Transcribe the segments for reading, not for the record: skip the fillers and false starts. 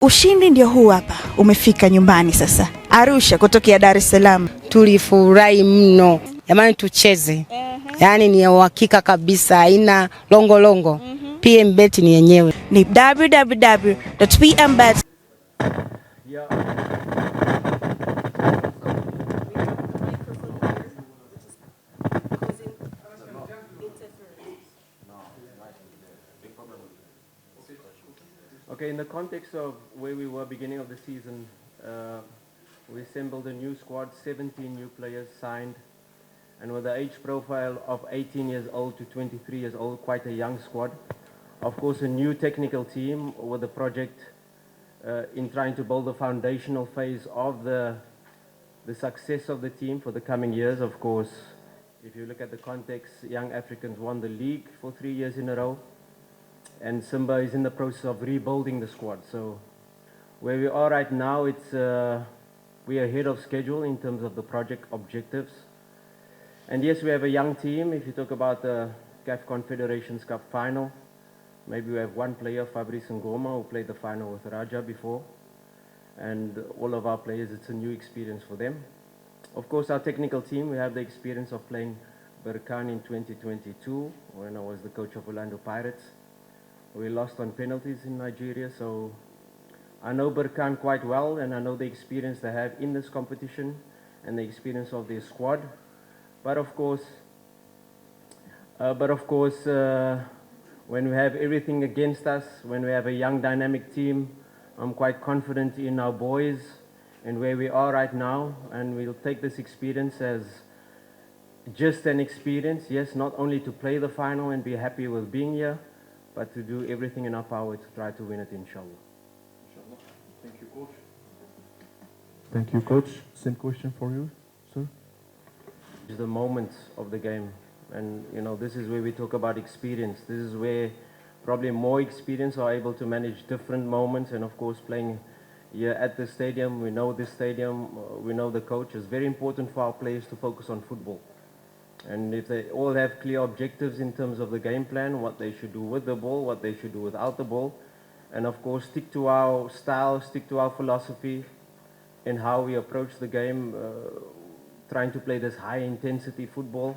Ushindi ndio huu hapa, umefika nyumbani sasa. Arusha kutokea Dar es Salaam. Tulifurahi mno. Jamani tucheze. Yaani ni uhakika kabisa, haina longo. PMBet ni yenyewe. Ni www.pmbet. Okay, in the context of where we were beginning of the season, we assembled a new squad, 17 new players signed, and with the age profile of 18 years old to 23 years old, quite a young squad. Of course, a new technical team with a project in trying to build the foundational phase of the success of the team for the coming years. Of course, if you look at the context, Young Africans won the league for 3 years in a row. And Simba is in the process of rebuilding the squad. So where we are right now, we are ahead of schedule in terms of the project objectives. And yes, we have a young team. If you talk about the CAF Confederations Cup final, maybe we have one player, Fabrice Ngoma, who played the final with Raja before. And all of our players, it's a new experience for them. Of course, our technical team, we have the experience of playing Berkane in 2022, when I was the coach of Orlando Pirates. We lost on penalties in Nigeria, so I know Berkane quite well, and I know the experience they have in this competition and the experience of their squad. But of course, when we have everything against us, when we have a young dynamic team, I'm quite confident in our boys and where we are right now, and we'll take this experience as just an experience, yes, not only to play the final and be happy with being here, but to do everything in our power to try to win it, inshallah. Inshallah. Thank you, Coach. Thank you, Coach. Same question for you, sir. The moments of the game, and you know, this is where we talk about experience. This is where probably more experience are able to manage different moments, and of course playing here at the stadium, we know this stadium, we know the coach. It's very important for our players to focus on football. And if they all have clear objectives in terms of the game plan, what they should do with the ball, what they should do without the ball, and of course stick to our style, stick to our philosophy in how we approach the game, trying to play this high intensity football.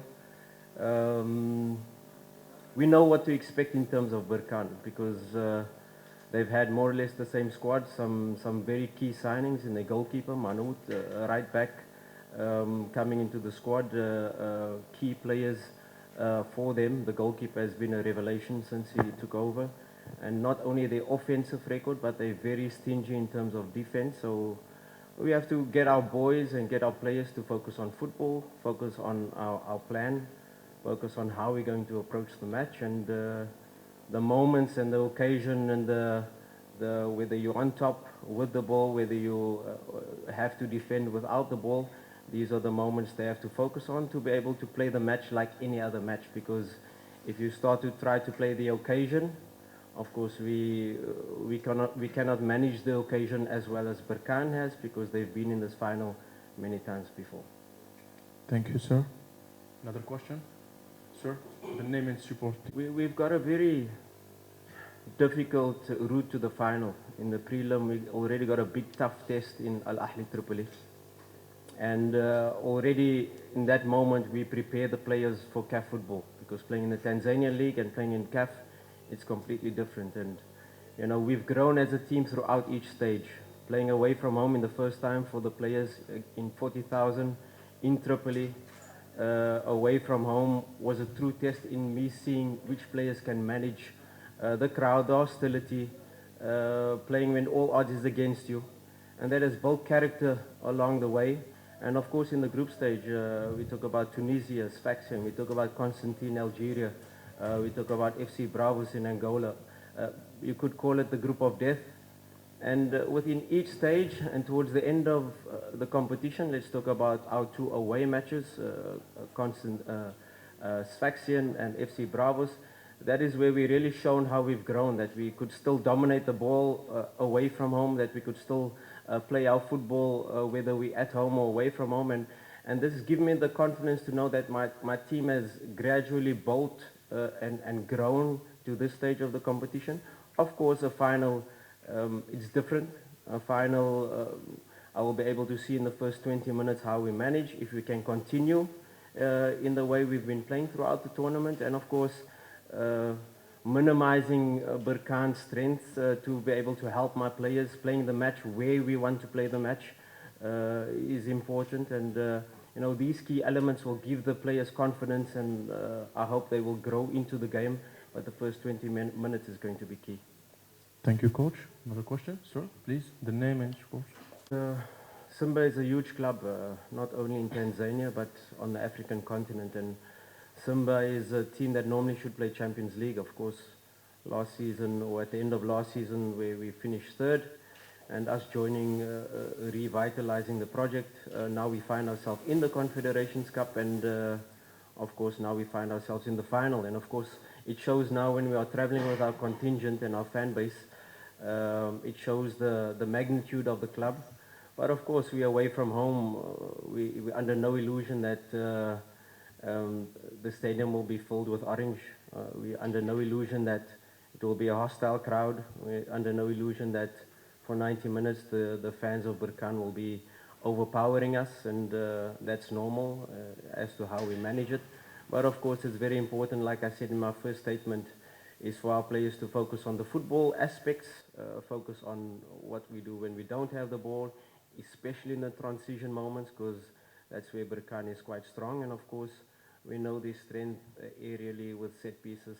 We know what to expect in terms of Berkane, because they've had more or less the same squad, some very key signings in their goalkeeper, Manout, right back, coming into the squad, key players for them. The goalkeeper has been a revelation since he took over, and not only their offensive record, but they're very stingy in terms of defense. So we have to get our boys and get our players to focus on football, focus on our plan, focus on how we're going to approach the match, and the moments and the occasion, and the whether you're on top with the ball, whether you have to defend without the ball. These are the moments they have to focus on to be able to play the match like any other match. Because if you start to try to play the occasion, of course we cannot manage the occasion as well as Berkane has, because they've been in this final many times before. Thank you, sir. Another question, sir. The name and support. We've got a very difficult route to the final. In the prelim, we already got a big tough test in Al Ahly Tripoli. And already in that moment, we prepare the players for CAF football, because playing in the Tanzania League and playing in CAF, it's completely different. And you know, we've grown as a team throughout each stage. Playing away from home in the first time for the players in 40,000 in Tripoli, away from home, was a true test in me seeing which players can manage the crowd, the hostility, playing when all odds is against you. And that has built character along the way. And of course, in the group stage, we talk about Tunisia, Sfaxien, we talk about Constantine, Algeria, we talk about FC Bravos in Angola. You could call it the group of death. And within each stage, and towards the end of the competition, let's talk about our two away matches, Sfaxien and FC Bravos. That is where we really shown how we've grown, that we could still dominate the ball away from home, that we could still play our football whether we're at home or away from home. And this has given me the confidence to know that my team has gradually built and grown to this stage of the competition. Of course, a final It's different. A final, I will be able to see in the first 20 minutes how we manage, if we can continue in the way we've been playing throughout the tournament, and of course, minimizing Berkane's strengths to be able to help my players playing the match where we want to play the match is important, and these key elements will give the players confidence, and I hope they will grow into the game, but the first 20 minutes is going to be key. Thank you, Coach. Another question, sir, please. The name and coach. Simba is a huge club, not only in Tanzania, but on the African continent. And Simba is a team that normally should play Champions League. Of course, last season, or at the end of last season, where we finished third, and us joining, revitalizing the project. Now we find ourselves in the Confederations Cup, and of course, now we find ourselves in the final. And of course, it shows now when we are traveling with our contingent and our fan base, it shows the magnitude of the club. But of course, we are away from home. We're under no illusion that the stadium will be filled with orange. We're under no illusion that it will be a hostile crowd. We're under no illusion that for 90 minutes the fans of Berkane will be overpowering us, and that's normal as to how we manage it. But of course, it's very important, like I said in my first statement, is for our players to focus on the football aspects, focus on what we do when we don't have the ball, especially in the transition moments, because that's where Berkane is quite strong. And of course, we know their strength aerially with set pieces.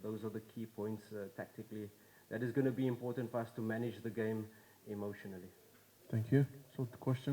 Those are the key points tactically. That is going to be important for us to manage the game emotionally. Thank you. So the question.